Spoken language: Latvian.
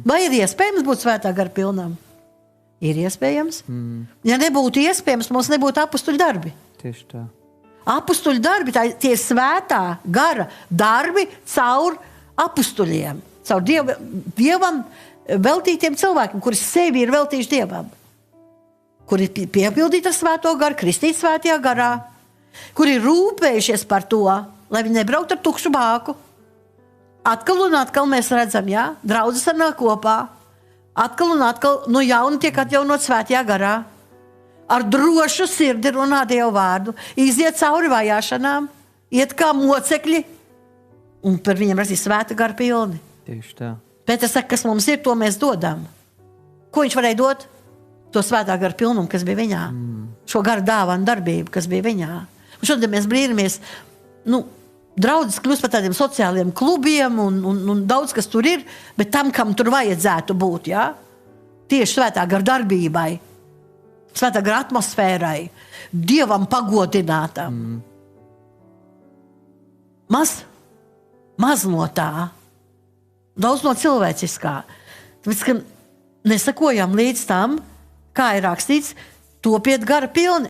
Vai ir iespējams būt svētā gara pilnam? Ir iespējams. Ja nebūtu iespējams, mums nebūtu apustuļu darbi. Tieši tā. Apustuļu darbi, tie ir svētā gara darbi caur apustuļiem, caur Dievam veltītiem cilvēkiem, kuri sevi ir veltījuši Dievam, kuri ir piepildīti ar svēto garu, kristīti svētajā garā, kuri ir rūpējušies par to, lai viņi nebrauktu ar tukšu bāku. Atkal un atkal mēs redzam, draudzes sanāk kopā, atkal un atkal no jauna tiek atjaunot svētajā garā. Ar drošu sirdi runā Dievu vārdu, iziet cauri vajāšanām, iet kā mocekļi, un par viņiem rakstīs svēta gara pilni. Tieši tā. Pēters saka, kas mums ir, to mēs dodam. Ko viņš varēja dot? To svētā gara pilnumu, kas bija viņā. Šo gara dāvanu darbību, kas bija viņā. Un šodien mēs brīnamies, draudzes kļūst par tādiem sociāliem klubiem un daudz, kas tur ir, bet tam, kam tur vajadzētu būt, tieši svētā gara darbībai, svētā gara atmosfērai, Dievam pagodinātam. Maz no tā, daudz no cilvēciskā. Tāpēc, ka nesakojam līdz tam, kā ir rakstīts, topiet gara pilni.